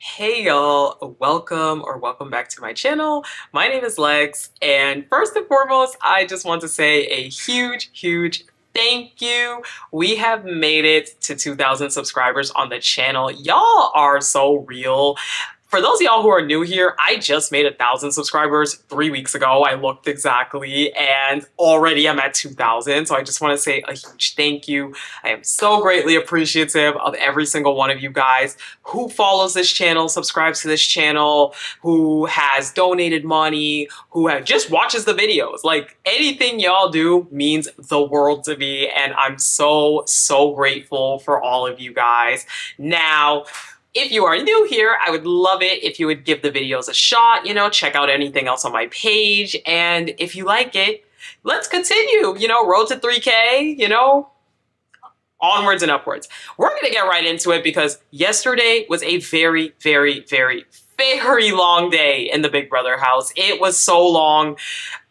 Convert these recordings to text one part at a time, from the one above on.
Hey y'all, welcome back to my channel. My name is Lex, and first and foremost, I just want to say a huge thank you. We have made it to 2,000 subscribers on the channel. Y'all are so real. For those of y'all who are new here, I just made 1,000 subscribers 3 weeks ago. I looked exactly, and already I'm at 2,000. So I just want to say a huge thank you. I am so greatly appreciative of every single one of you guys who follows this channel, subscribes to this channel, who has donated money, just watches the videos. Like, anything y'all do means the world to me, and I'm so grateful for all of you guys. Now, if you are new here, I would love it if you would give the videos a shot, check out anything else on my page, and if you like it, let's continue, road to 3K, onwards and upwards. We're going to get right into it because yesterday was a very long day in the Big Brother house. It was so long.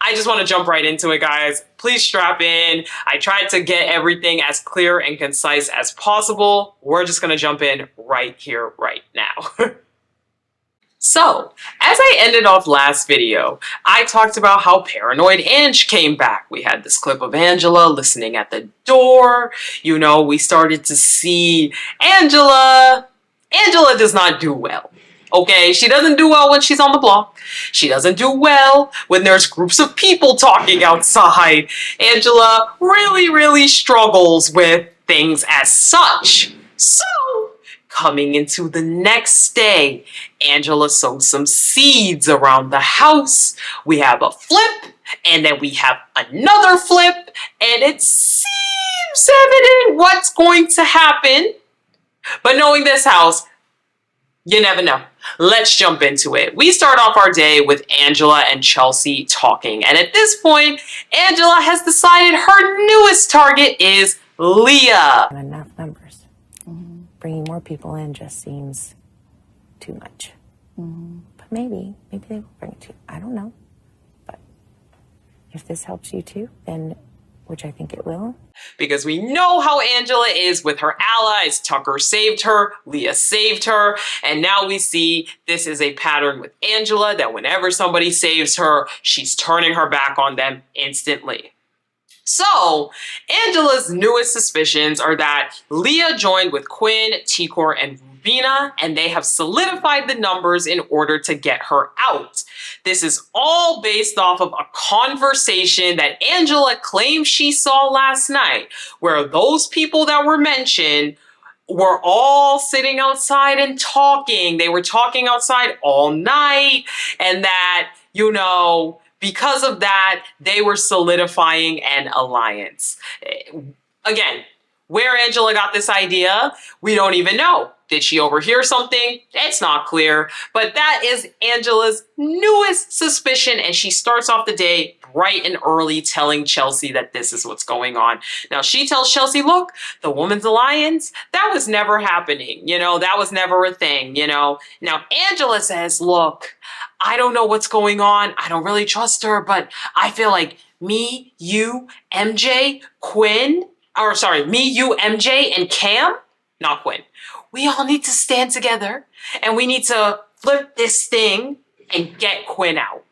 I just want to jump right into it, guys. Please strap in. I tried to get everything as clear and concise as possible. We're just going to jump in right here, right now. So, as I ended off last video, I talked about how paranoid Ange came back. We had this clip of Angela listening at the door. We started to see Angela. Angela does not do well. Okay, she doesn't do well when she's on the block. She doesn't do well when there's groups of people talking outside. Angela really struggles with things as such. So, coming into the next day, Angela sowed some seeds around the house. We have a flip, and then we have another flip, and it seems evident what's going to happen. But knowing this house, you never know. Let's jump into it. We start off our day with Angela and Chelsea talking, and at this point, Angela has decided her newest target is Leah. Enough numbers. Bringing more people in just seems too much. But maybe they will bring it to you. I don't know. But if this helps you too, then, which I think it will. Because we know how Angela is with her allies. Tucker saved her, Leah saved her, and now we see this is a pattern with Angela that whenever somebody saves her, she's turning her back on them instantly. So, Angela's newest suspicions are that Leah joined with Quinn, Tikor, and Rubina, and they have solidified the numbers in order to get her out. This is all based off of a conversation that Angela claims she saw last night, where those people that were mentioned were all sitting outside and talking. They were talking outside all night, and that, because of that, they were solidifying an alliance. Again, where Angela got this idea, we don't even know. Did she overhear something? It's not clear. But that is Angela's newest suspicion, and she starts off the day bright and early telling Chelsea that this is what's going on. Now, she tells Chelsea, look, the woman's alliance, that was never happening. That was never a thing, Now, Angela says, look, I don't know what's going on. I don't really trust her, but I feel like me, you, MJ, and Cam, not Quinn. We all need to stand together, and we need to flip this thing and get Quinn out.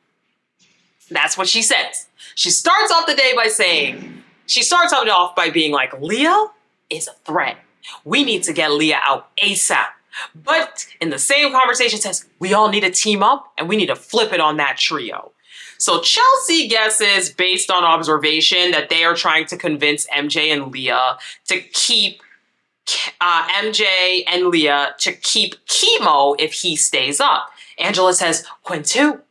That's what she says. She starts off by being like, Leah is a threat. We need to get Leah out ASAP. But in the same conversation says, we all need to team up and we need to flip it on that trio. So Chelsea guesses, based on observation, that they are trying to convince MJ and Leah to keep Kimo if he stays up. Angela says, Quinn too.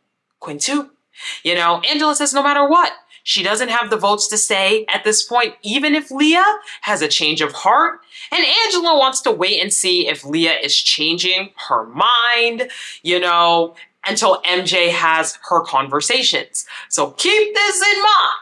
Angela says no matter what, she doesn't have the votes to stay at this point, even if Leah has a change of heart. And Angela wants to wait and see if Leah is changing her mind, until MJ has her conversations. So keep this in mind.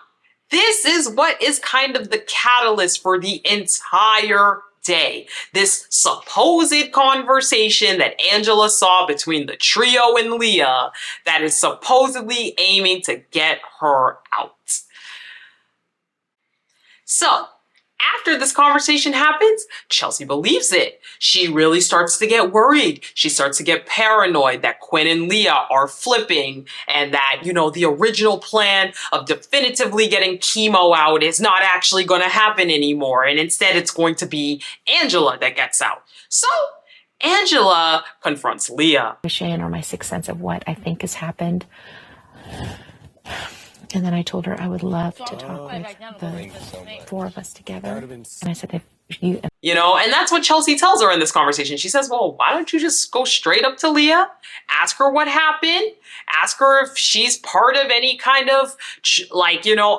This is what is kind of the catalyst for the entire day. This supposed conversation that Angela saw between the trio and Leah that is supposedly aiming to get her out. So, after this conversation happens, Chelsea believes it. She really starts to get worried. She starts to get paranoid that Quinn and Leah are flipping and that, the original plan of definitively getting Kimo out is not actually going to happen anymore. And instead, it's going to be Angela that gets out. So Angela confronts Leah. Or my sixth sense of what I think has happened. And then I told her I would love to talk with the four of us together. And I said, if you... And that's what Chelsea tells her in this conversation. She says, well, why don't you just go straight up to Leah, ask her what happened, ask her if she's part of any kind of,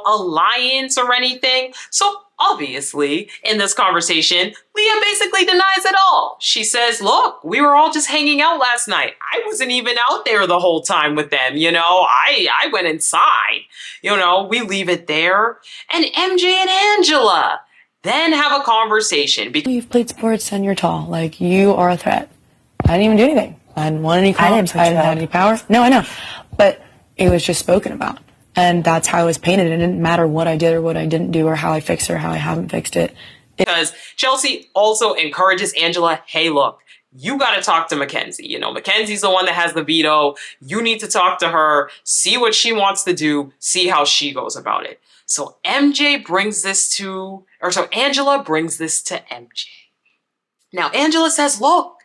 alliance or anything. So obviously, in this conversation, Leah basically denies it all. She says, look, we were all just hanging out last night. I wasn't even out there the whole time with them, I went inside. We leave it there. And MJ and Angela then have a conversation. You've played sports and you're tall. You are a threat. I didn't even do anything. I didn't want any comments. I didn't have any power. No, I know. But it was just spoken about. And that's how it was painted. It didn't matter what I did or what I didn't do or how I fixed it or how I haven't fixed it. Because Chelsea also encourages Angela, hey, look, you got to talk to Mackenzie. Mackenzie's the one that has the veto. You need to talk to her, see what she wants to do, see how she goes about it. So Angela brings this to MJ. Now, Angela says, look,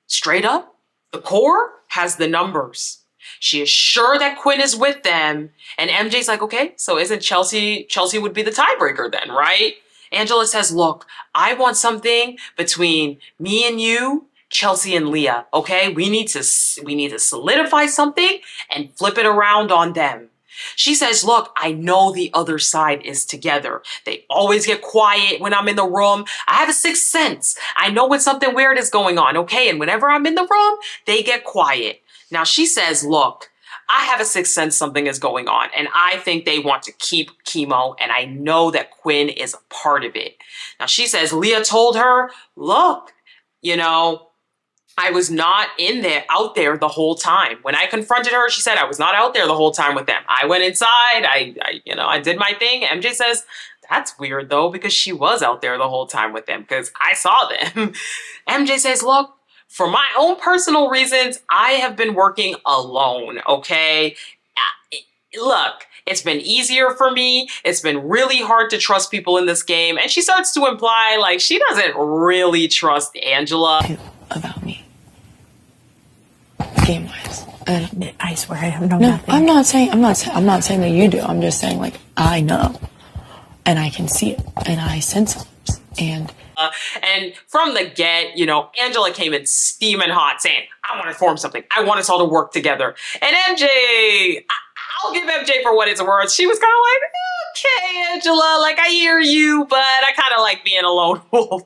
straight up, the core has the numbers. She is sure that Quinn is with them. And MJ's like, okay, so isn't Chelsea would be the tiebreaker then, right? Angela says, look, I want something between me and you, Chelsea and Leah, okay? We need to solidify something and flip it around on them. She says, look, I know the other side is together. They always get quiet when I'm in the room. I have a sixth sense. I know when something weird is going on, okay? And whenever I'm in the room, they get quiet. Now she says, look, I have a sixth sense something is going on, and I think they want to keep Kimo, and I know that Quinn is a part of it. Now she says, Leah told her, look, I was not out there the whole time. When I confronted her, she said, I was not out there the whole time with them. I went inside, I did my thing. MJ says, that's weird though, because she was out there the whole time with them, because I saw them. MJ says, look, for my own personal reasons, I have been working alone, okay? Look, it's been easier for me. It's been really hard to trust people in this game. And she starts to imply she doesn't really trust Angela. About me. Game-wise. I swear I have nothing. I'm not saying that you do. I'm just saying I know. And I can see it. And I sense it. And from the get, Angela came in steaming hot saying, I want to form something. I want us all to work together. And MJ, I'll give MJ for what it's worth. She was kind of like, okay, Angela, I hear you, but I kind of like being a lone wolf.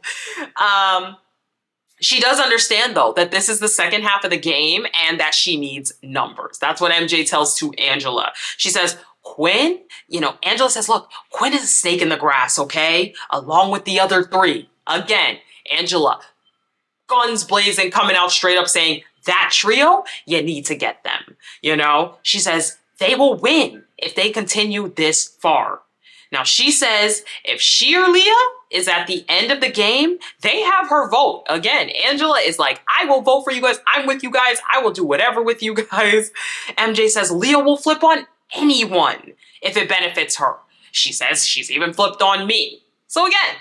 She does understand, though, that this is the second half of the game and that she needs numbers. That's what MJ tells to Angela. She says, Quinn, Angela says, look, Quinn is a snake in the grass, okay? Along with the other three. Again, Angela, guns blazing, coming out straight up saying, that trio, you need to get them. She says, they will win if they continue this far. Now, she says if she or Leah is at the end of the game, they have her vote. Again, Angela is like, I will vote for you guys. I'm with you guys. I will do whatever with you guys. MJ says Leah will flip on anyone if it benefits her. She says she's even flipped on me. So again,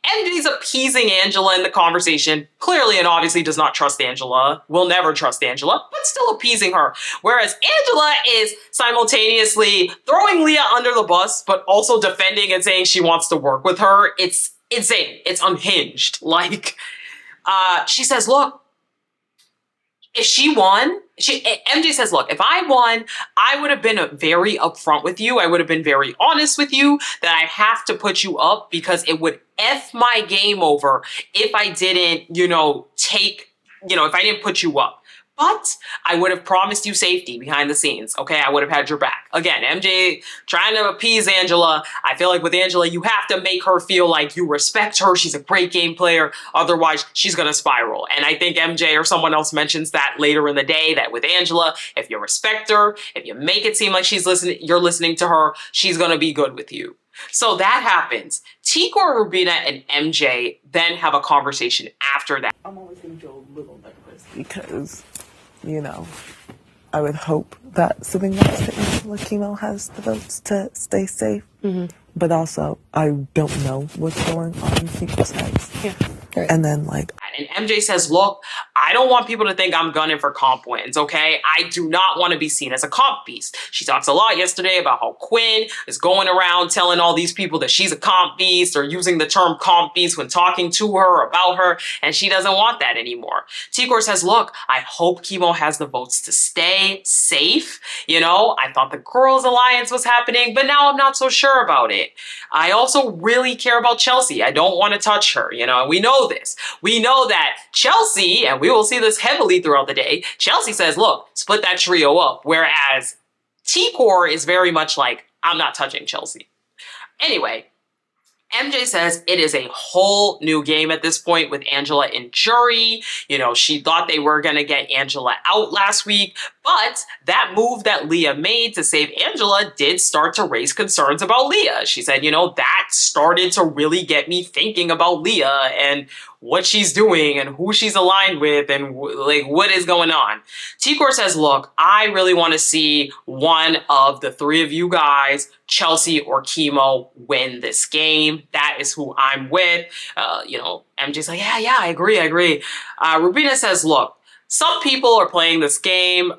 MJ's appeasing Angela in the conversation, clearly and obviously does not trust Angela, will never trust Angela, but still appeasing her. Whereas Angela is simultaneously throwing Leah under the bus, but also defending and saying she wants to work with her. It's insane. It's unhinged. She says, look, if she won, MJ says, look, if I won, I would have been very upfront with you. I would have been very honest with you that I have to put you up because it would F my game over if I didn't, if I didn't put you up. But I would have promised you safety behind the scenes, okay? I would have had your back. Again, MJ trying to appease Angela. I feel like with Angela, you have to make her feel like you respect her. She's a great game player. Otherwise, she's going to spiral. And I think MJ or someone else mentions that later in the day, that with Angela, if you respect her, if you make it seem like you're listening to her, she's going to be good with you. So that happens. Tigor, Rubina, and MJ then have a conversation after that. I'm always going to feel a little nervous because, you know, I would hope that sitting next to Angela, Kimo has the votes to stay safe. But also, I don't know what's going on in people's heads. Yeah. Right. And then, like, And MJ says, look, I don't want people to think I'm gunning for comp wins, okay? I do not want to be seen as a comp beast. She talks a lot yesterday about how Quinn is going around telling all these people that she's a comp beast or using the term comp beast when talking to her, about her, and she doesn't want that anymore. Tigor says, look, I hope Kimo has the votes to stay safe. You know, I thought the Girls Alliance was happening, but now I'm not so sure about it. I also really care about Chelsea. I don't want to touch her, you know, and we know this. We know that Chelsea, and we will see this heavily throughout the day, Chelsea says, look, split that trio up. Whereas Tigor is very much like, I'm not touching Chelsea. Anyway, MJ says it is a whole new game at this point with Angela in jury. You know, she thought they were going to get Angela out last week, but that move that Leah made to save Angela did start to raise concerns about Leah. She said, you know, that started to really get me thinking about Leah and what she's doing and who she's aligned with and like what is going on. Tigor says, look, I really want to see one of the three of you guys, Chelsea or Kimo, win this game. That is who I'm with. You know, MJ's like, yeah, I agree. Rubina says, look, some people are playing this game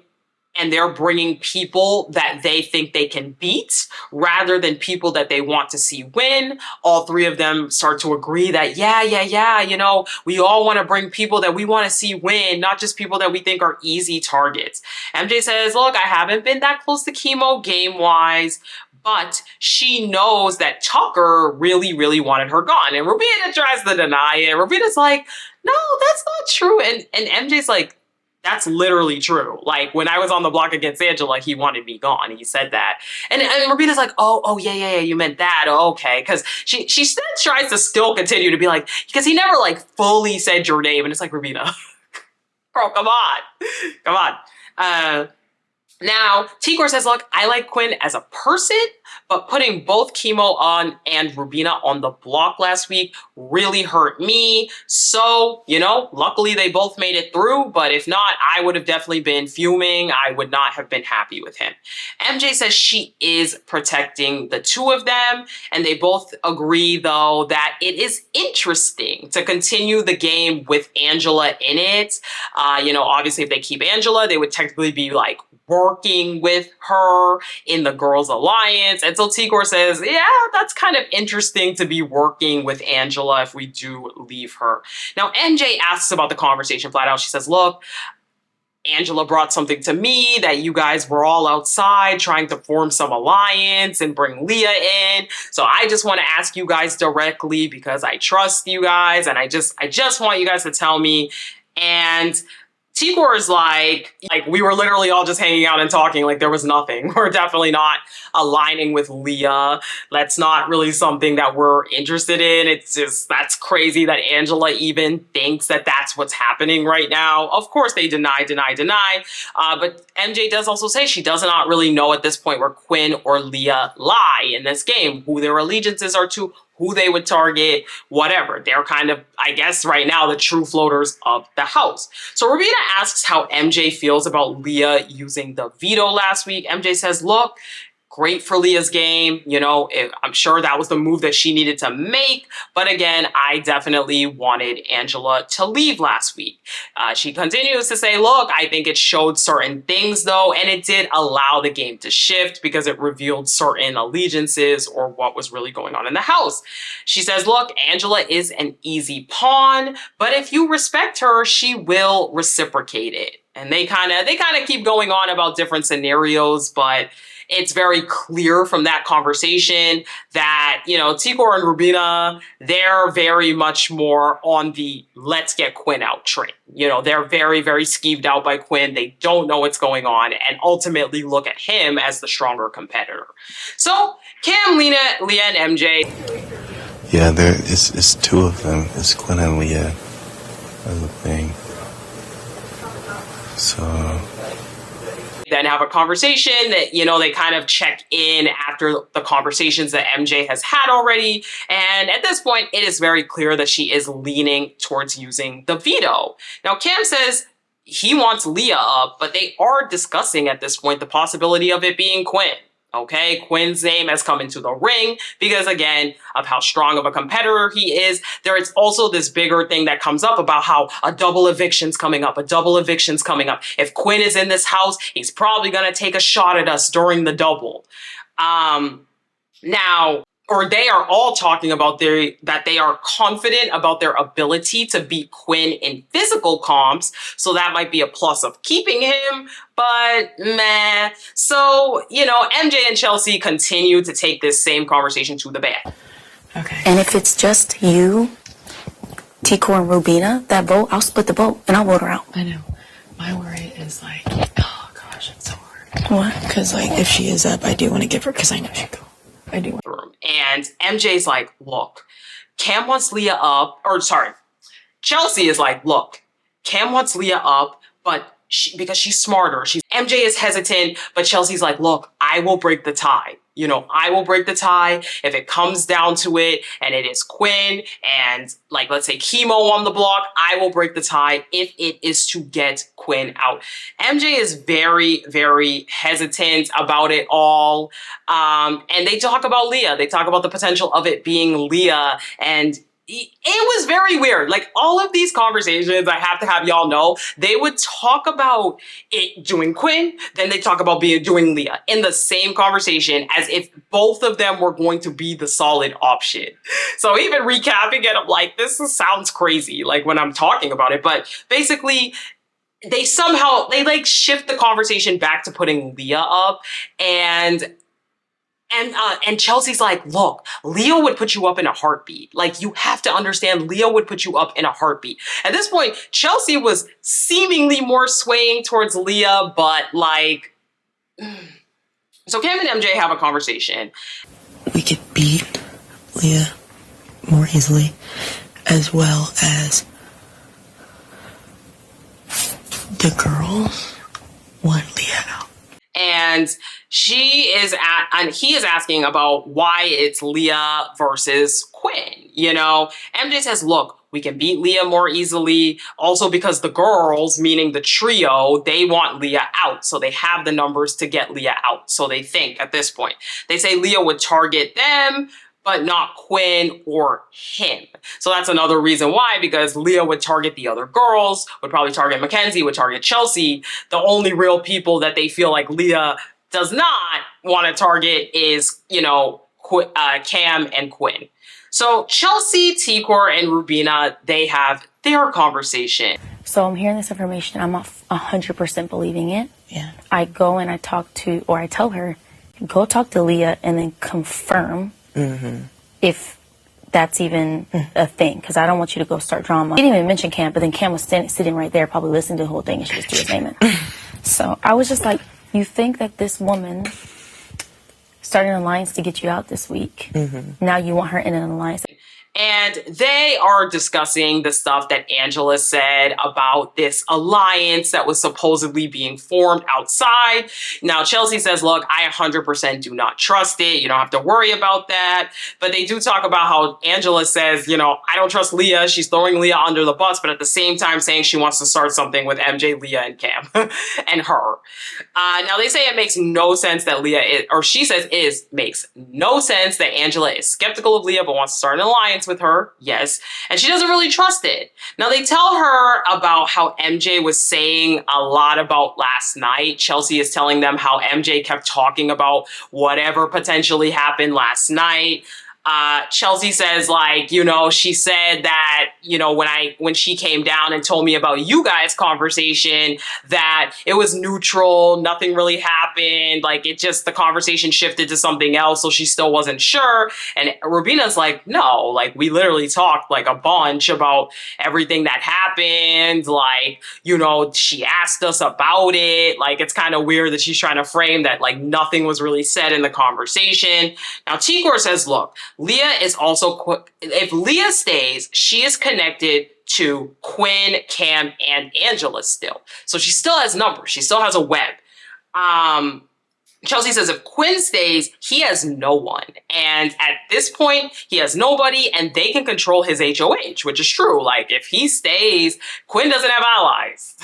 and they're bringing people that they think they can beat rather than people that they want to see win. All three of them start to agree that, yeah, you know, we all want to bring people that we want to see win, not just people that we think are easy targets. MJ says, look, I haven't been that close to Kimo game-wise, but she knows that Tucker really, really wanted her gone. And Rubina tries to deny it. Rubina's like, no, that's not true. And MJ's like, that's literally true. Like, when I was on the block against Angela, he wanted me gone. He said that. And Rubina's like, oh, yeah, you meant that. Oh, okay. Because she still tries to still continue to be like, because he never, like, fully said your name. And it's like, Rubina, girl, come on. Now, Tigor says, look, I like Quinn as a person, but putting both Kimo on and Rubina on the block last week really hurt me. So, you know, luckily they both made it through, but if not, I would have definitely been fuming. I would not have been happy with him. MJ says she is protecting the two of them, and they both agree, though, that it is interesting to continue the game with Angela in it. You know, obviously, if they keep Angela, they would technically be, like, working with her in the Girls Alliance. And so Tigor says, yeah, that's kind of interesting to be working with Angela if we do leave her. Now, MJ asks about the conversation flat out. She says, look, Angela brought something to me that you guys were all outside trying to form some alliance and bring Leah in. So I just want to ask you guys directly because I trust you guys and I just want you guys to tell me. And Tigor is like, we were literally all just hanging out and talking like there was nothing. We're definitely not aligning with Leah. That's not really something that we're interested in. It's just, that's crazy that Angela even thinks that that's what's happening right now. Of course, they deny. But MJ does also say she does not really know at this point where Quinn or Leah lie in this game, who their allegiances are to, who they would target, whatever. They're kind of, I guess, right now, the true floaters of the house. So Rubina asks how MJ feels about Leah using the veto last week. MJ says, look, great for Leah's game. You know, I'm sure that was the move that she needed to make. But again, I definitely wanted Angela to leave last week. She continues to say, look, I think it showed certain things, though, and it did allow the game to shift because it revealed certain allegiances or what was really going on in the house. She says, look, Angela is an easy pawn, but if you respect her, she will reciprocate it. And they kind of keep going on about different scenarios, but it's very clear from that conversation that, you know, Tigor and Rubina, they're very much more on the let's get Quinn out train. You know, they're very, very skeeved out by Quinn. They don't know what's going on and ultimately look at him as the stronger competitor. So Kim, Leah, and MJ. Yeah, it's two of them. It's Quinn and Leah as a thing. So then have a conversation that, they kind of check in after the conversations that MJ has had already. And at this point, it is very clear that she is leaning towards using the veto. Now, Cam says he wants Leah up, but they are discussing at this point the possibility of it being Quinn. Okay, Quinn's name has come into the ring because, again, of how strong of a competitor he is. There is also this bigger thing that comes up about how a double eviction's coming up. If Quinn is in this house, he's probably going to take a shot at us during the double. They are all talking about that they are confident about their ability to beat Quinn in physical comps, so that might be a plus of keeping him, but meh. So, MJ and Chelsea continue to take this same conversation to the bed. Okay. And if it's just you, Tico and Rubina, that vote, I'll split the vote and I'll vote her out. I know. My worry is oh gosh, it's so hard. What? Because if she is up, I do want to give her, because I know she'd go. I do. And MJ's like, look, Cam wants Leah up, Chelsea is like, look, Cam wants Leah up, but because she's smarter. MJ is hesitant, but Chelsea's like, look, I will break the tie. I will break the tie if it comes down to it and it is Quinn and, let's say Kimo on the block. I will break the tie if it is to get Quinn out. MJ is very, very hesitant about it all. And they talk about Leah. They talk about the potential of it being Leah, and it was very weird. All of these conversations, I have to have y'all know, they would talk about it doing Quinn, then they talk about doing Leah in the same conversation, as if both of them were going to be the solid option. So even recapping it, I'm like, this sounds crazy, when I'm talking about it. But basically, they shift the conversation back to putting Leah up, and Chelsea's like, look, Leah would put you up in a heartbeat. You have to understand, Leah would put you up in a heartbeat. At this point, Chelsea was seemingly more swaying towards Leah, but so Cam and MJ have a conversation. We could beat Leah more easily, as well as the girls want Leah out. And he is asking about why it's Leah versus Quinn. MJ says, look, we can beat Leah more easily. Also because the girls, meaning the trio, they want Leah out. So they have the numbers to get Leah out. So they think at this point, they say Leah would target them, but not Quinn or him. So that's another reason why, because Leah would target the other girls, would probably target Mackenzie, would target Chelsea. The only real people that they feel like Leah does not want to target is, Cam and Quinn. So Chelsea, Tikor, and Rubina, they have their conversation. So I'm hearing this information. I'm 100% believing it. Yeah. I go and I tell her, go talk to Leah and then confirm if that's even a thing, because I don't want you to go start drama. He didn't even mention Cam, but then Cam was sitting right there, probably listening to the whole thing, and she just threw his name in. So I was just like, you think that this woman started an alliance to get you out this week? Now you want her in an alliance? And they are discussing the stuff that Angela said about this alliance that was supposedly being formed outside. Now, Chelsea says, look, I 100% do not trust it. You don't have to worry about that. But they do talk about how Angela says, I don't trust Leah. She's throwing Leah under the bus, but at the same time saying she wants to start something with MJ, Leah, and Cam and her. Now, they say it makes no sense that she says makes no sense that Angela is skeptical of Leah but wants to start an alliance with her. Yes. And she doesn't really trust it. Now, they tell her about how MJ was saying a lot about last night. Chelsea is telling them how MJ kept talking about whatever potentially happened last night. Chelsea says, she said that, when she came down and told me about you guys' conversation, that it was neutral, nothing really happened. The conversation shifted to something else, so she still wasn't sure. And Rubina's like, no, we literally talked a bunch about everything that happened. She asked us about it. It's kind of weird that she's trying to frame that, nothing was really said in the conversation. Now, Tikor says, look, Leah is also, if Leah stays, she is connected to Quinn, Cam, and Angela still. So she still has numbers. She still has a web. Chelsea says if Quinn stays, he has no one. And at this point, he has nobody, and they can control his HOH, which is true. Like, if he stays, Quinn doesn't have allies.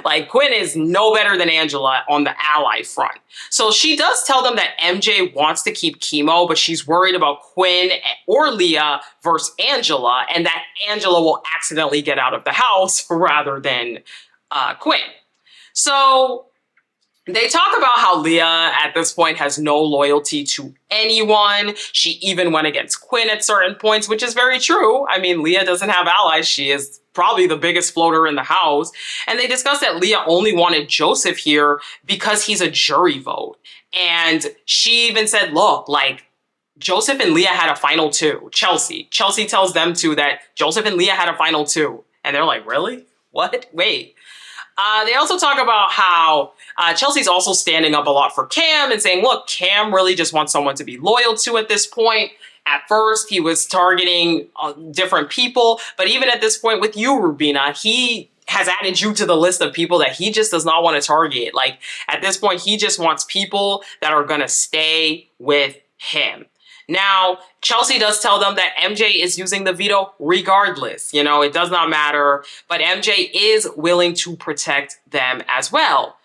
Like, Quinn is no better than Angela on the ally front. So she does tell them that MJ wants to keep Kimo, but she's worried about Quinn or Leah versus Angela, and that Angela will accidentally get out of the house rather than Quinn. So they talk about how Leah at this point has no loyalty to anyone. She even went against Quinn at certain points, which is very true. I mean, Leah doesn't have allies. She is probably the biggest floater in the house. And they discussed that Leah only wanted Joseph here because he's a jury vote. And she even said, look, like, Joseph and Leah had a final two. Chelsea tells them too that Joseph and Leah had a final two. And they're like, really? What? Wait. They also talk about how Chelsea's also standing up a lot for Cam and saying, look, Cam really just wants someone to be loyal to at this point. At first, he was targeting different people. But even at this point with you, Rubina, he has added you to the list of people that he just does not want to target. Like, at this point, he just wants people that are going to stay with him. Now, Chelsea does tell them that MJ is using the veto regardless. You know, it does not matter. But MJ is willing to protect them as well.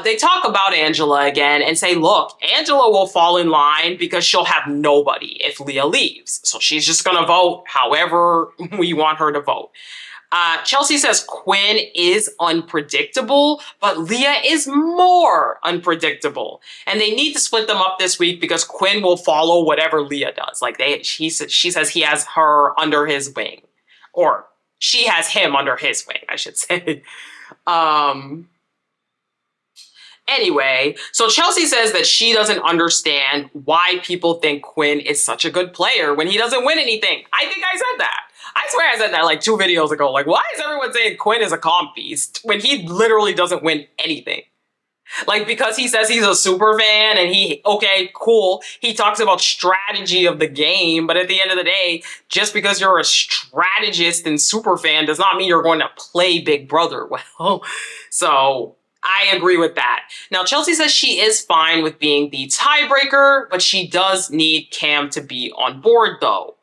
They talk about Angela again and say, look, Angela will fall in line because she'll have nobody if Leah leaves. So she's just going to vote however we want her to vote. Chelsea says Quinn is unpredictable, but Leah is more unpredictable. And they need to split them up this week because Quinn will follow whatever Leah does. Like, she says he has her under his wing. Or she has him under his wing, I should say. Anyway, so Chelsea says that she doesn't understand why people think Quinn is such a good player when he doesn't win anything. I think I said that. I swear I said that like 2 videos ago. Like, why is everyone saying Quinn is a comp beast when he literally doesn't win anything? Like, because he says he's a super fan and okay, cool. He talks about strategy of the game, but at the end of the day, just because you're a strategist and super fan does not mean you're going to play Big Brother well. So I agree with that. Now, Chelsea says she is fine with being the tiebreaker, but she does need Cam to be on board though.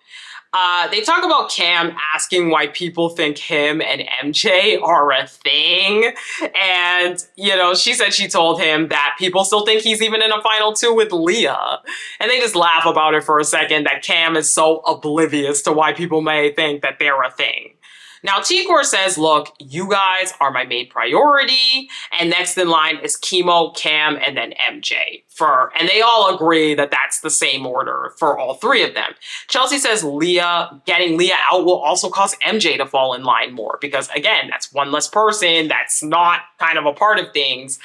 They talk about Cam asking why people think him and MJ are a thing. And, you know, she said she told him that people still think he's even in a final two with Leah. And they just laugh about it for a second that Cam is so oblivious to why people may think that they're a thing. Now, T-Core says, look, you guys are my main priority. And next in line is Kimo, Cam, and then MJ. And they all agree that that's the same order for all 3 of them. Chelsea says getting Leah out will also cause MJ to fall in line more. Because, again, that's one less person that's not kind of a part of things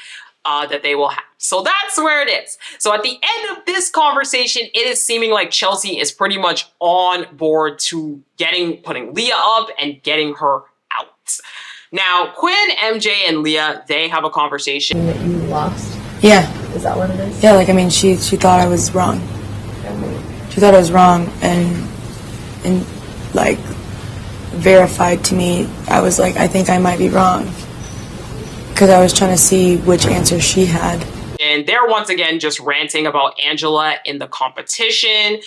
that they will have. So that's where it is. So at the end of this conversation, it is seeming like Chelsea is pretty much on board to putting Leah up and getting her out. Now, Quinn, MJ, and Leah, they have a conversation. That you lost? Yeah. Is that what it is? Yeah, like, I mean, she thought I was wrong. She thought I was wrong and like, verified to me. I was like, I think I might be wrong. Because I was trying to see which answer she had. And they're once again just ranting about Angela in the competition.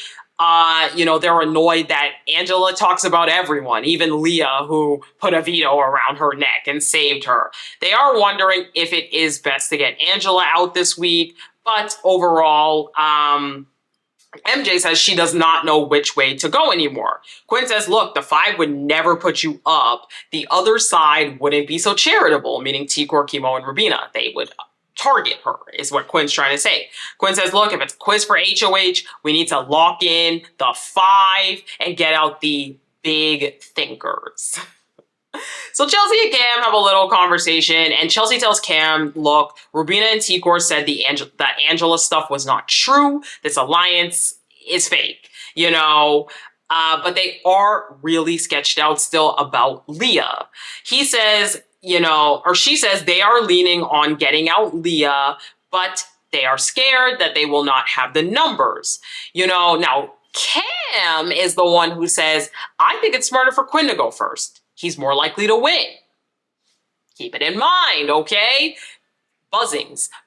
You know, they're annoyed that Angela talks about everyone, even Leah, who put a veto around her neck and saved her. They are wondering if it is best to get Angela out this week. But overall, MJ says she does not know which way to go anymore. Quinn says, look, the 5 would never put you up. The other side wouldn't be so charitable, meaning T-Core, Kimo, and Rubina. They would target her, is what Quinn's trying to say. Quinn says, look, if it's quiz for HOH, we need to lock in the 5 and get out the big thinkers. So Chelsea and Cam have a little conversation, and Chelsea tells Cam, look, Rubina and T-Core said that Angela stuff was not true. This alliance is fake, you know, but they are really sketched out still about Leah. He says, you know, or she says they are leaning on getting out Leah, but they are scared that they will not have the numbers. You know, now Cam is the one who says, I think it's smarter for Quinn to go first. He's more likely to win. Keep it in mind, okay?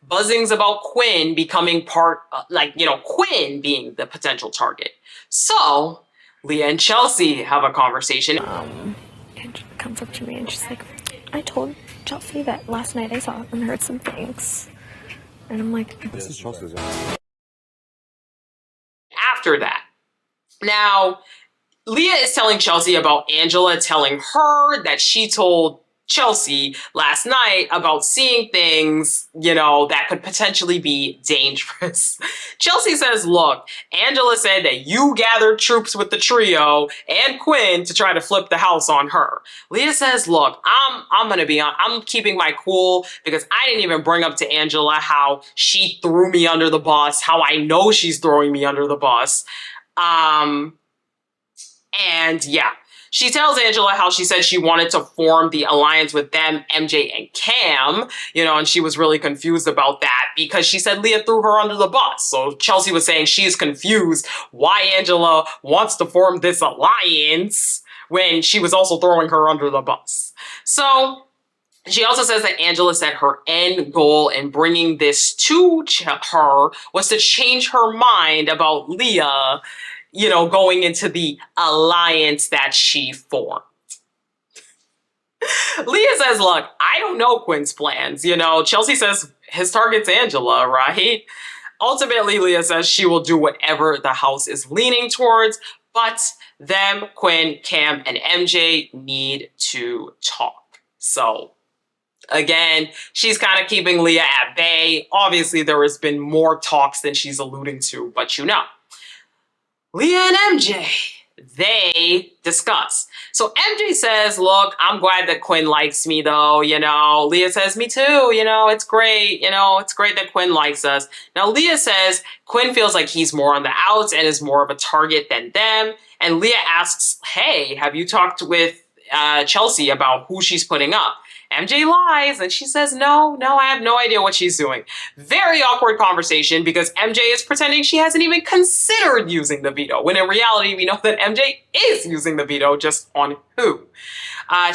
buzzings about Quinn becoming Quinn being the potential target. So Leah and Chelsea have a conversation. Angela comes up to me and she's like, I told Chelsea that last night I saw and heard some things. And I'm like, This is Chelsea's. After that, now Leah is telling Chelsea about Angela telling her that she told Chelsea last night about seeing things, that could potentially be dangerous. Chelsea says, look, Angela said that you gathered troops with the trio and Quinn to try to flip the house on her. Leah says, look, I'm keeping my cool because I didn't even bring up to Angela how she threw me under the bus, how I know she's throwing me under the bus. And yeah. She tells Angela how she said she wanted to form the alliance with them, MJ and Cam, and she was really confused about that because she said Leah threw her under the bus. So Chelsea was saying she's confused why Angela wants to form this alliance when she was also throwing her under the bus. So she also says that Angela said her end goal in bringing this to her was to change her mind about Leah, going into the alliance that she formed. Leah says, look, I don't know Quinn's plans. Chelsea says his target's Angela, right? Ultimately, Leah says she will do whatever the house is leaning towards, but them, Quinn, Cam, and MJ need to talk. So again, she's kind of keeping Leah at bay. Obviously, there has been more talks than she's alluding to, but Leah and MJ, they discuss. So MJ says, look, I'm glad that Quinn likes me though, Leah says, me too, it's great, it's great that Quinn likes us. Now Leah says Quinn feels like he's more on the outs and is more of a target than them. And Leah asks, hey, have you talked with Chelsea about who she's putting up? MJ lies and she says, no, I have no idea what she's doing. Very awkward conversation because MJ is pretending she hasn't even considered using the veto, when in reality, we know that MJ is using the veto, just on who.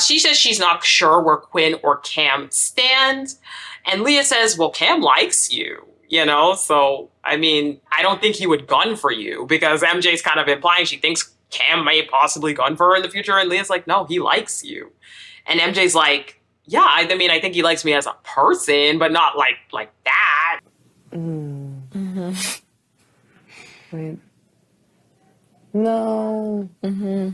She says she's not sure where Quinn or Cam stand. And Leah says, well, Cam likes you, so, I don't think he would gun for you because MJ's kind of implying she thinks Cam may possibly gun for her in the future. And Leah's like, no, he likes you. And MJ's like, yeah, I think he likes me as a person, but not like that. Mm-hmm. Wait. No. Mm-hmm.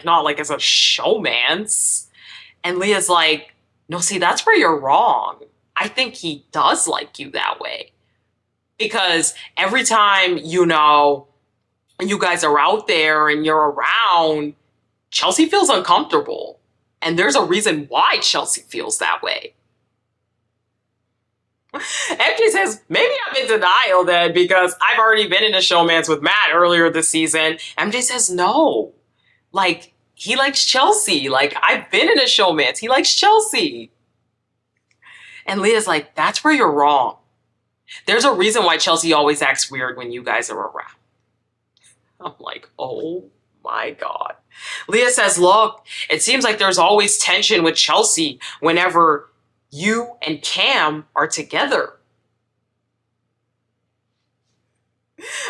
Not as a showmance. And Leah's like, no, see, that's where you're wrong. I think he does like you that way. Because every time, you guys are out there and you're around, Chelsea feels uncomfortable. And there's a reason why Chelsea feels that way. MJ says, maybe I'm in denial then because I've already been in a showmance with Matt earlier this season. MJ says, no. He likes Chelsea. I've been in a showmance. He likes Chelsea. And Leah's like, that's where you're wrong. There's a reason why Chelsea always acts weird when you guys are around. I'm like, oh my God. Leah says, look, it seems like there's always tension with Chelsea whenever you and Cam are together.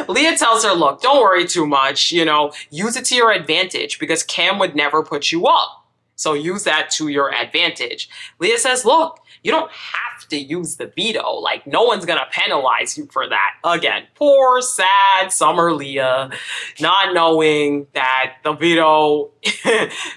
Leah tells her, look, don't worry too much, use it to your advantage because Cam would never put you up. So use that to your advantage. Leah says, look, you don't have to use the veto. No one's going to penalize you for that. Again, poor, sad Summer Leah, not knowing that the veto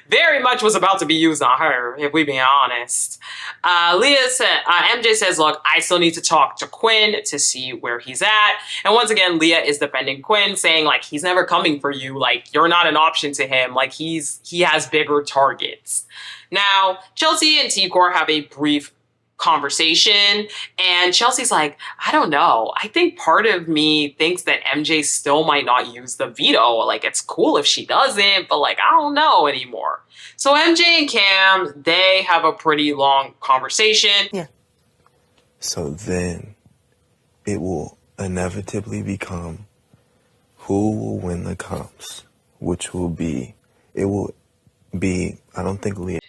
very much was about to be used on her, if we be honest. MJ says, look, I still need to talk to Quinn to see where he's at. And once again, Leah is defending Quinn, saying, he's never coming for you. You're not an option to him. He has bigger targets. Now, Chelsea and T-Core have a brief conversation, and Chelsea's like, I don't know. I think part of me thinks that MJ still might not use the veto. It's cool if she doesn't, but I don't know anymore. So MJ and Cam, they have a pretty long conversation. Yeah. So then it will inevitably become who will win the comps, which will be, I don't think Leah.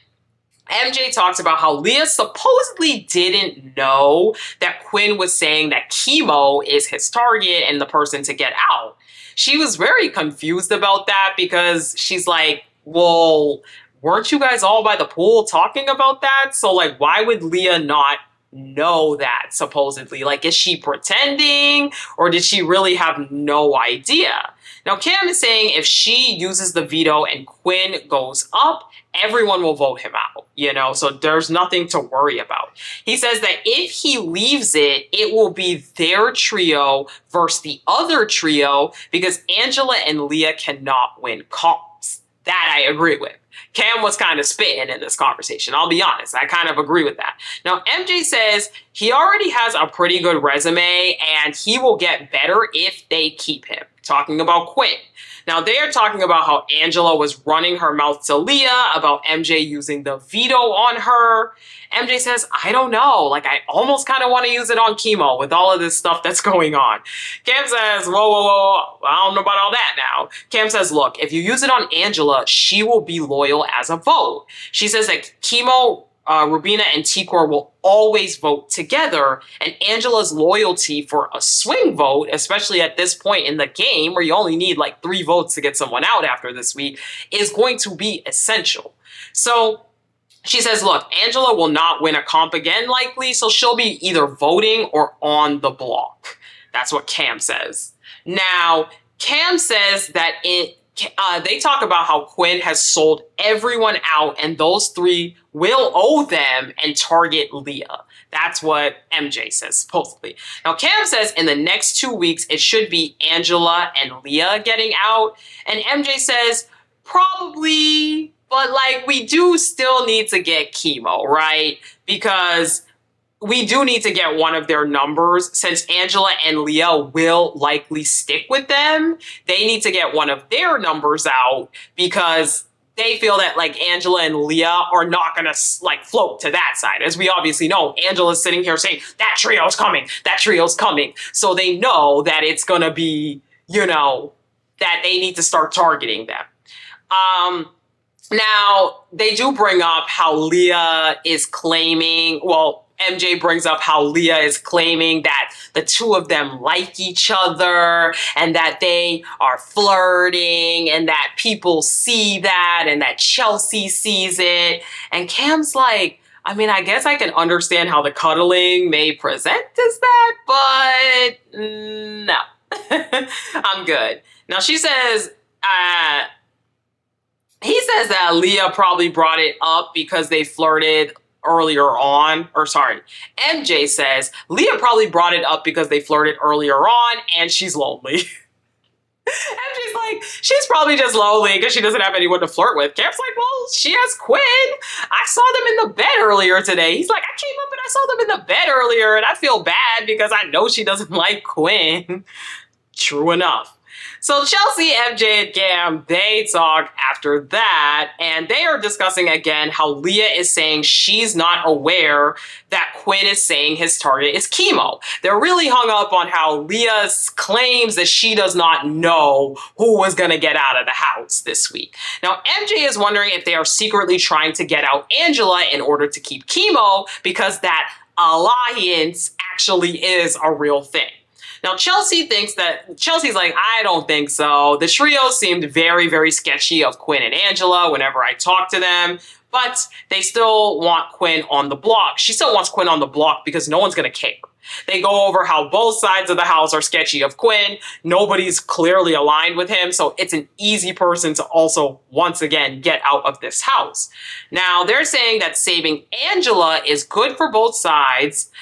MJ talks about how Leah supposedly didn't know that Quinn was saying that Kimo is his target and the person to get out. She was very confused about that because she's like, well, weren't you guys all by the pool talking about that? So, like, why would Leah not know that, supposedly? Like, is she pretending, or did she really have no idea? Now, Cam is saying if she uses the veto and Quinn goes up, everyone will vote him out, so there's nothing to worry about. He says that if he leaves it, it will be their trio versus the other trio because Angela and Leah cannot win comps. That I agree with. Cam was kind of spitting in this conversation. I'll be honest. I kind of agree with that. Now, MJ says he already has a pretty good resume and he will get better if they keep him. Talking about Quinn. Now, they are talking about how Angela was running her mouth to Leah about MJ using the veto on her. MJ says, I don't know. Like, I almost kind of want to use it on Kimo with all of this stuff that's going on. Cam says, whoa. I don't know about all that now. Cam says, look, if you use it on Angela, she will be loyal as a vote. She says that Kimo, Rubina, and Tikor will always vote together, and Angela's loyalty for a swing vote, especially at this point in the game where you only need like 3 votes to get someone out after this week, is going to be essential. So she says, look, Angela will not win a comp again likely, so she'll be either voting or on the block. That's what Cam says. Now, Cam says that they talk about how Quinn has sold everyone out and those 3 will owe them and target Leah. That's what MJ says, supposedly. Now, Cam says in the next 2 weeks, it should be Angela and Leah getting out. And MJ says, probably, but like we do still need to get Kimo, right? Because we do need to get one of their numbers. Since Angela and Leah will likely stick with them, they need to get one of their numbers out because they feel that like Angela and Leah are not going to like float to that side. As we obviously know, Angela's sitting here saying that trio's coming. So they know that it's going to be, that they need to start targeting them. Now, they do bring up how Leah is claiming, MJ brings up how Leah is claiming that the 2 of them like each other and that they are flirting and that people see that and that Chelsea sees it. And Cam's like, I mean, I guess I can understand how the cuddling may present as that, but no, I'm good. Now, she says, he says that Leah probably brought it up because they flirted earlier on, MJ says Leah probably brought it up because they flirted earlier on and she's lonely. MJ's like, she's probably just lonely because she doesn't have anyone to flirt with. Cam's like, well, she has Quinn. I saw them in the bed earlier today. He's like, I came up and I saw them in the bed earlier and I feel bad because I know she doesn't like Quinn. True enough. So Chelsea, MJ, and Cam, they talk after that, and they are discussing again how Leah is saying she's not aware that Quinn is saying his target is Kimo. They're really hung up on how Leah claims that she does not know who was going to get out of the house this week. Now, MJ is wondering if they are secretly trying to get out Angela in order to keep Kimo because that alliance actually is a real thing. Now, Chelsea's like, I don't think so. The trio seemed very, very sketchy of Quinn and Angela whenever I talk to them, but they still want Quinn on the block. She still wants Quinn on the block because no one's going to care. They go over how both sides of the house are sketchy of Quinn. Nobody's clearly aligned with him, so it's an easy person to also, once again, get out of this house. Now, they're saying that saving Angela is good for both sides,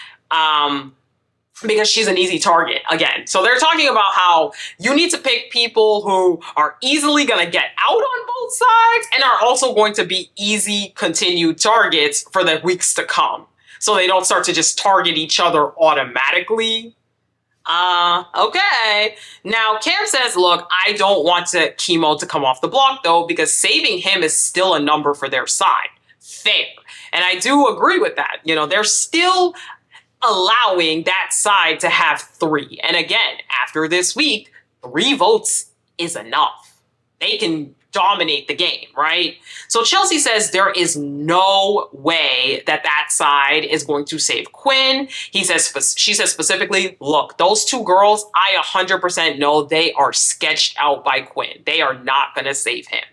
because she's an easy target again. So they're talking about how you need to pick people who are easily going to get out on both sides and are also going to be easy continued targets for the weeks to come. So they don't start to just target each other automatically. Okay. Now, Cam says, look, I don't want Kimo to come off the block though, because saving him is still a number for their side. Fair. And I do agree with that. They're still allowing that side to have 3. And again, after this week, 3 votes is enough. They can dominate the game, right? So Chelsea says there is no way that side is going to save Quinn. She says specifically, look, those two girls, I 100% know they are sketched out by Quinn. They are not going to save him.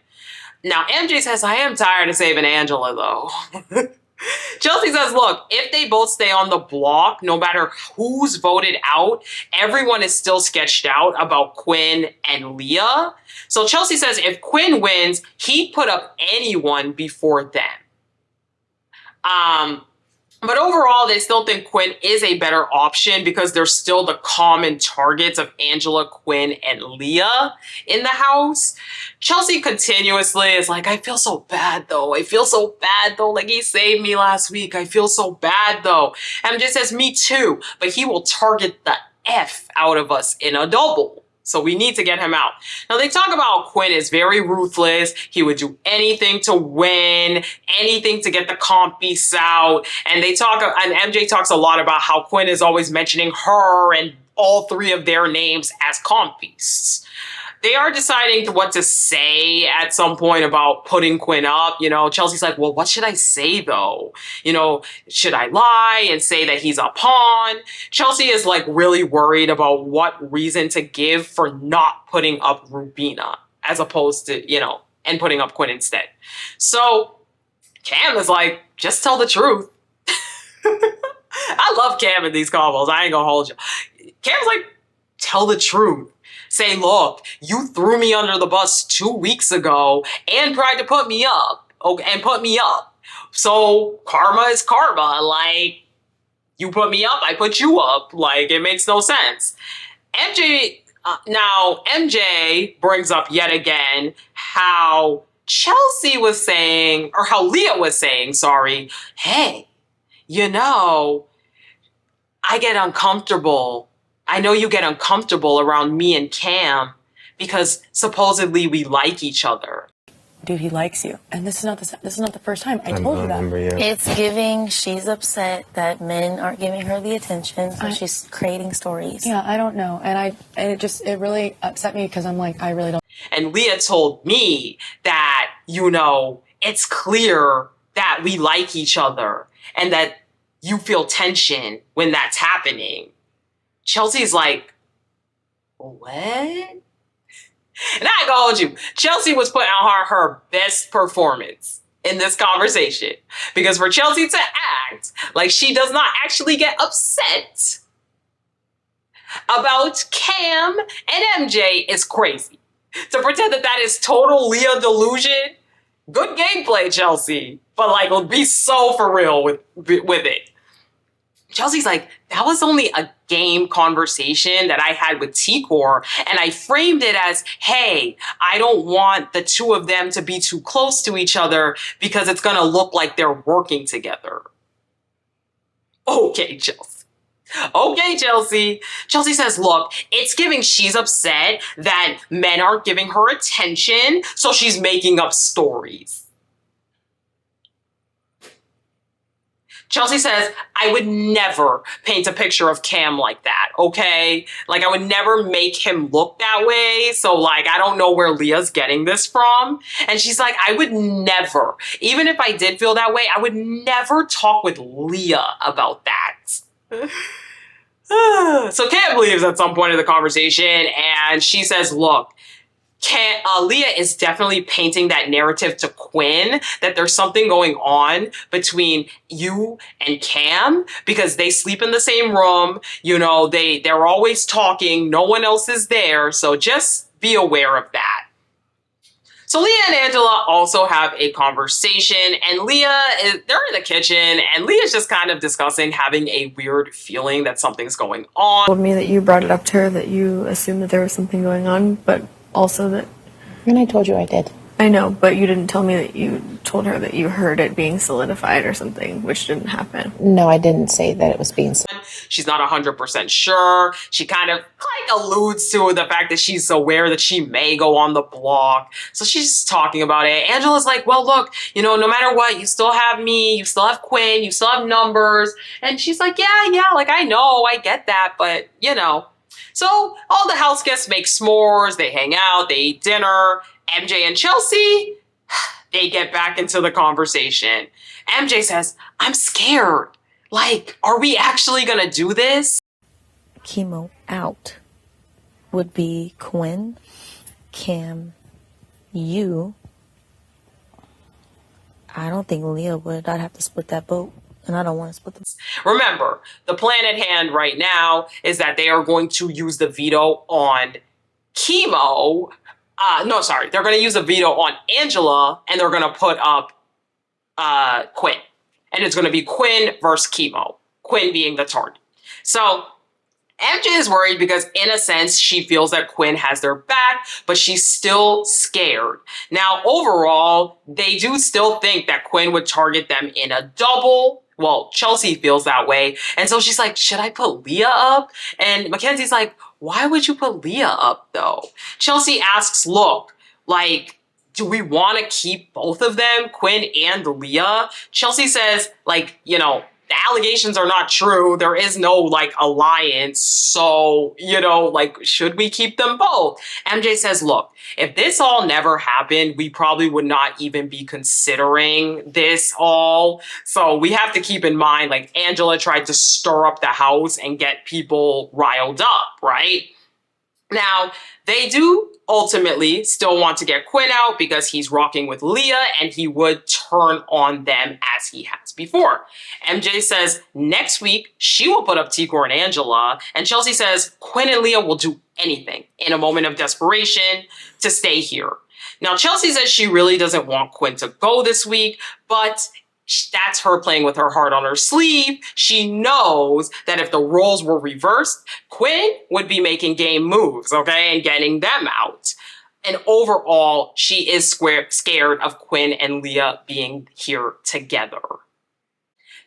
Now, MJ says, I am tired of saving Angela, though. Chelsea says, look, if they both stay on the block, no matter who's voted out, everyone is still sketched out about Quinn and Leah. So Chelsea says if Quinn wins, he'd put up anyone before them. But overall, they still think Quinn is a better option because there's still the common targets of Angela, Quinn, and Leah in the house. Chelsea continuously is like, I feel so bad, though. I feel so bad, though. Like, he saved me last week. I feel so bad, though. MJ says, me too. But he will target the F out of us in a double. So we need to get him out. Now, they talk about Quinn is very ruthless. He would do anything to win, anything to get the comp piece out. And MJ talks a lot about how Quinn is always mentioning her and all three of their names as comp beasts. They are deciding what to say at some point about putting Quinn up. Chelsea's like, well, what should I say, though? Should I lie and say that he's a pawn? Chelsea is like really worried about what reason to give for not putting up Rubina as opposed to, and putting up Quinn instead. So Cam is like, just tell the truth. I love Cam in these combos. I ain't gonna hold you. Cam's like, tell the truth. Say, look, you threw me under the bus 2 weeks ago and tried to put me up. So karma is karma. Like, you put me up, I put you up. Like, it makes no sense. MJ brings up yet again how Chelsea was saying, or how Leah was saying, hey, I get uncomfortable. I know you get uncomfortable around me and Cam because supposedly we like each other. Dude, he likes you. And this is not the first time. I told you that. It's giving, she's upset that men aren't giving her the attention, so she's creating stories. Yeah, I don't know. And it really upset me because I'm like, I really don't. And Leah told me that, it's clear that we like each other and that you feel tension when that's happening. Chelsea's like, what? And I go hold you. Chelsea was putting on her best performance in this conversation. Because for Chelsea to act like she does not actually get upset about Cam and MJ is crazy. To pretend that is total Leah delusion, good gameplay, Chelsea. But be so for real with it. Chelsea's like, that was only a game conversation that I had with T-Core, and I framed it as, hey, I don't want the two of them to be too close to each other because it's going to look like they're working together. Okay, Chelsea. Chelsea says, look, it's giving she's upset that men aren't giving her attention, so she's making up stories. Chelsea says, I would never paint a picture of Cam like that, okay? I would never make him look that way, so, I don't know where Leah's getting this from. And she's like, I would never, even if I did feel that way, I would never talk with Leah about that. So Cam leaves at some point in the conversation, and she says, look, Leah is definitely painting that narrative to Quinn that there's something going on between you and Cam because they sleep in the same room. They're always talking. No one else is there. So just be aware of that. So Leah and Angela also have a conversation, and they're in the kitchen, and Leah's just kind of discussing having a weird feeling that something's going on. Told me that you brought it up to her, that you assumed that there was something going on, but also that... And I told you I did. I know, but you didn't tell me that you told her that you heard it being solidified or something, which didn't happen. No, I didn't say that it was being solidified. She's not 100% sure. She kind of alludes to the fact that she's aware that she may go on the block. So she's just talking about it. Angela's like, well, look, no matter what, you still have me, you still have Quinn, you still have numbers. And she's like, yeah, I know, I get that, but, So all the house guests make s'mores, they hang out, they eat dinner. MJ and Chelsea, they get back into the conversation. MJ says, I'm scared. Like, are we actually gonna do this? Kimo out would be Quinn, Cam, you. I don't think Leah would. I'd have to split that boat, and I don't want to split the. Remember, the plan at hand right now is that they are going to use the veto on Kimo. They're going to use a veto on Angela, and they're going to put up Quinn. And it's going to be Quinn versus Kimo. Quinn being the target. So MJ is worried because, in a sense, she feels that Quinn has their back, but she's still scared. Now, overall, they do still think that Quinn would target them in a double. Well, Chelsea feels that way. And so she's like, should I put Leah up? And Mackenzie's like, why would you put Leah up, though? Chelsea asks, look, like, do we want to keep both of them, Quinn and Leah? Chelsea says, like, you know, the allegations are not true. There is no, like, alliance. So, you know, like, should we keep them both? MJ says, look, if this all never happened, we probably would not even be considering this all. So we have to keep in mind, like, Angela tried to stir up the house and get people riled up, right? Now, they do ultimately still want to get Quinn out because he's rocking with Leah and he would turn on them as he has before. MJ says next week she will put up Tikor and Angela, and Chelsea says Quinn and Leah will do anything in a moment of desperation to stay here. Now, Chelsea says she really doesn't want Quinn to go this week, but that's her playing with her heart on her sleeve. She knows that if the roles were reversed, Quinn would be making game moves, okay, and getting them out. And overall, she is scared of Quinn and Leah being here together.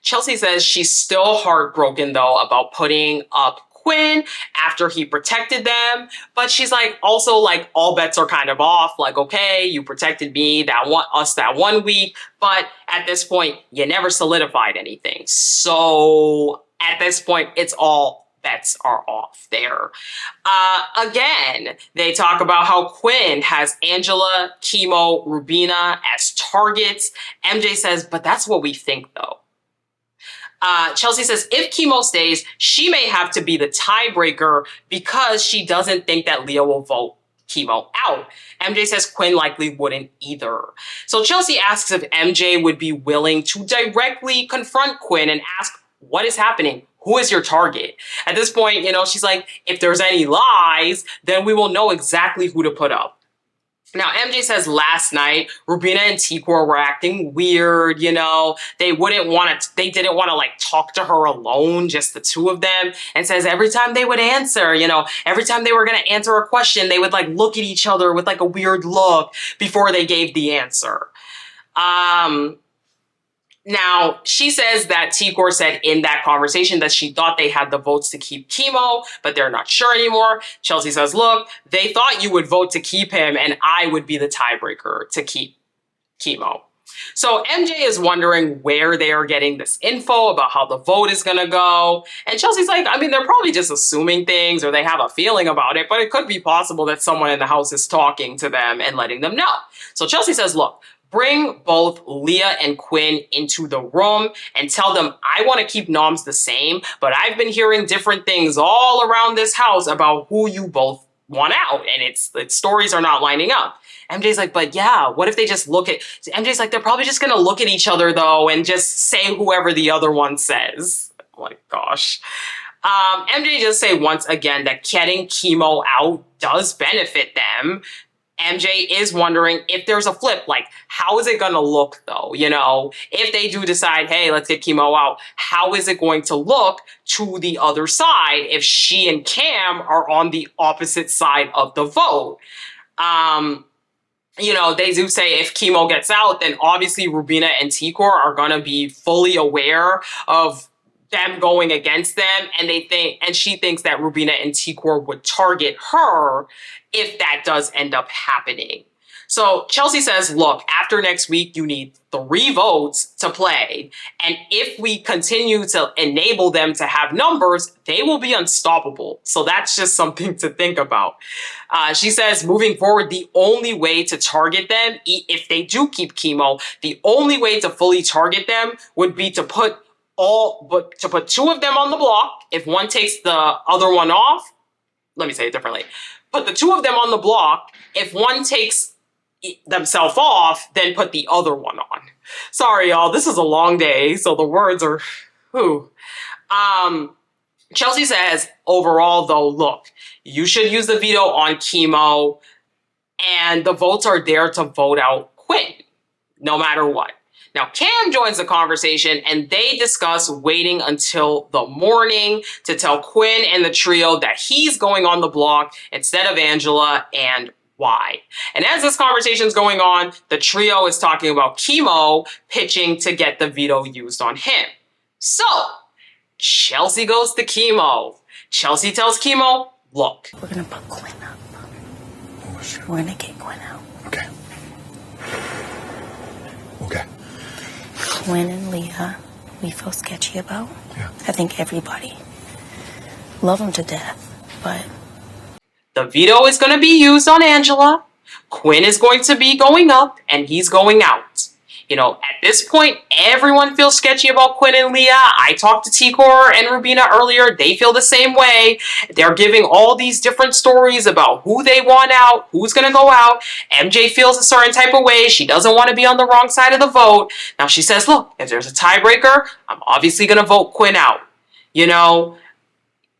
Chelsea says she's still heartbroken, though, about putting up Quinn after he protected them, but she's like, also, like, all bets are kind of off. Like, okay, you protected me that 1 week, but at this point, you never solidified anything. So at this point, it's all bets are off there. Again, they talk about how Quinn has Angela, Kimo, Rubina as targets. MJ says, but that's what we think, though. Chelsea says if Kimo stays, she may have to be the tiebreaker because she doesn't think that Leah will vote Kimo out. MJ says Quinn likely wouldn't either. So Chelsea asks if MJ would be willing to directly confront Quinn and ask, what is happening? Who is your target? At this point, you know, she's like, if there's any lies, then we will know exactly who to put up. Now, MJ says last night, Rubina and Tikor were acting weird, you know. They didn't want to, like, talk to her alone, just the two of them. And says every time they would answer, you know, every time they were going to answer a question, they would, like, look at each other with, like, a weird look before they gave the answer. Now, she says that Tikor said in that conversation that she thought they had the votes to keep Kimo, but they're not sure anymore. Chelsea says, look, they thought you would vote to keep him and I would be the tiebreaker to keep Kimo. So MJ is wondering where they are getting this info about how the vote is going to go. And Chelsea's like, I mean, they're probably just assuming things or they have a feeling about it, but it could be possible that someone in the house is talking to them and letting them know. So Chelsea says, look, bring both Leah and Quinn into the room and tell them I want to keep noms the same, but I've been hearing different things all around this house about who you both want out, and its stories are not lining up. MJ's like, but yeah, what if they just look at... MJ's like, they're probably just going to look at each other, though, and just say whoever the other one says. Oh my gosh. MJ just say once again that getting Kimo out does benefit them. MJ is wondering if there's a flip, like, how is it going to look, though? You know, if they do decide, hey, let's get Kimo out, how is it going to look to the other side if she and Cam are on the opposite side of the vote? You know, they do say if Kimo gets out, then obviously Rubina and Tikor are going to be fully aware of them going against them, and she thinks that Rubina and Tikor would target her if that does end up happening. So Chelsea says, look, after next week, you need 3 votes to play. And if we continue to enable them to have numbers, they will be unstoppable. So that's just something to think about. She says, moving forward, the only way to target them, if they do keep Kimo, the only way to fully target them would be to put 2 of them on the block. If one takes the other one off, let me say it differently. Put the 2 of them on the block. If one takes themselves off, then put the other one on. Sorry, y'all. This is a long day, so the words are, whew. Chelsea says, overall, though, look, you should use the veto on Kimo, and the votes are there to vote out Quinn, no matter what. Now, Cam joins the conversation, and they discuss waiting until the morning to tell Quinn and the trio that he's going on the block instead of Angela, and why. And as this conversation is going on, the trio is talking about Kimo pitching to get the veto used on him. So, Chelsea goes to Kimo. Chelsea tells Kimo, look. We're going to put Quinn up. We're going to get Quinn out. Okay. Okay. Quinn and Leah, we feel sketchy about. Yeah. I think everybody. Love them to death, but... The veto is going to be used on Angela. Quinn is going to be going up, and he's going out. You know, at this point, everyone feels sketchy about Quinn and Leah. I talked to Tikor and Rubina earlier. They feel the same way. They're giving all these different stories about who they want out, who's going to go out. MJ feels a certain type of way. She doesn't want to be on the wrong side of the vote. Now she says, look, if there's a tiebreaker, I'm obviously going to vote Quinn out. You know,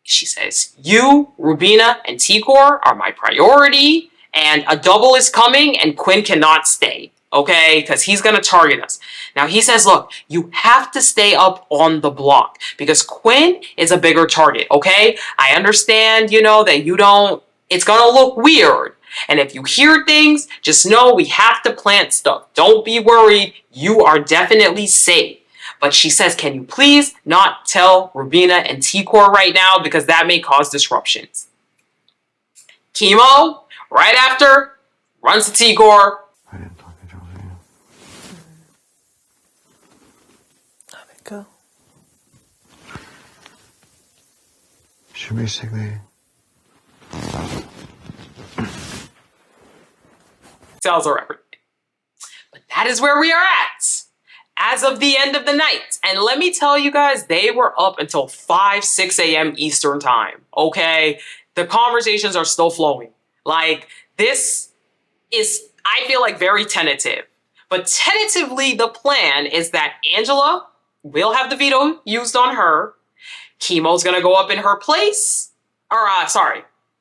she says, you, Rubina, and Tikor are my priority, and a double is coming, and Quinn cannot stay. Okay, because he's going to target us. Now, he says, look, you have to stay up on the block because Quinn is a bigger target, okay? I understand, you know, that you don't, it's going to look weird. And if you hear things, just know we have to plant stuff. Don't be worried. You are definitely safe. But she says, can you please not tell Rubina and Tikor right now because that may cause disruptions. Kimo, right after, runs to Tikor. I didn't talk to Chelsea. How'd it go? She basically... tells her everything. But that is where we are at as of the end of the night. And let me tell you guys, they were up until 5, 6 a.m. Eastern time, okay? The conversations are still flowing. Like, this is, I feel like, very tentative. But tentatively, the plan is that Angela will have the veto used on her. Kimo's gonna go up in her place.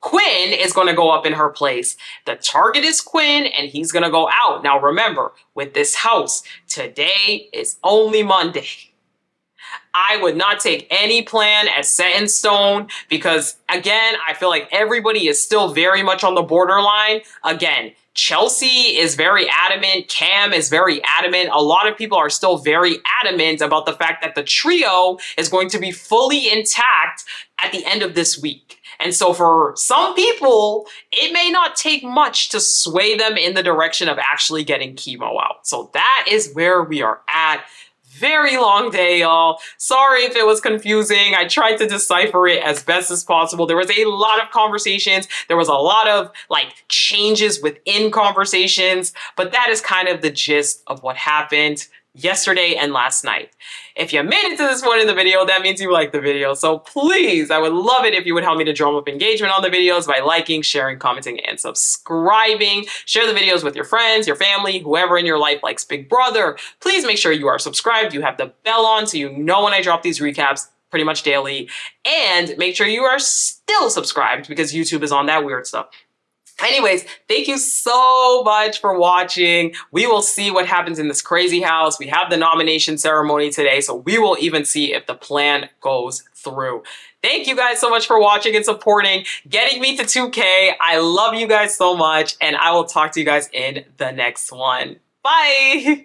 Quinn is going to go up in her place. The target is Quinn, and he's going to go out. Now, remember, with this house, today is only Monday. I would not take any plan as set in stone because, again, I feel like everybody is still very much on the borderline. Again, Chelsea is very adamant. Cam is very adamant. A lot of people are still very adamant about the fact that the trio is going to be fully intact at the end of this week. And so for some people, it may not take much to sway them in the direction of actually getting Kimo out. So that is where we are at. Very long day, y'all. Sorry if it was confusing. I tried to decipher it as best as possible. There was a lot of conversations. There was a lot of changes within conversations, but that is kind of the gist of what happened yesterday and last night. If you made it to this point in the video, that means you liked the video. So please, I would love it if you would help me to drum up engagement on the videos by liking, sharing, commenting, and subscribing. Share the videos with your friends, your family, whoever in your life likes Big Brother. Please make sure you are subscribed. You have the bell on so you know when I drop these recaps pretty much daily. And make sure you are still subscribed because YouTube is on that weird stuff. Anyways, thank you so much for watching. We will see what happens in this crazy house. We have the nomination ceremony today, so we will even see if the plan goes through. Thank you guys so much for watching and supporting, getting me to 2K. I love you guys so much, and I will talk to you guys in the next one. Bye!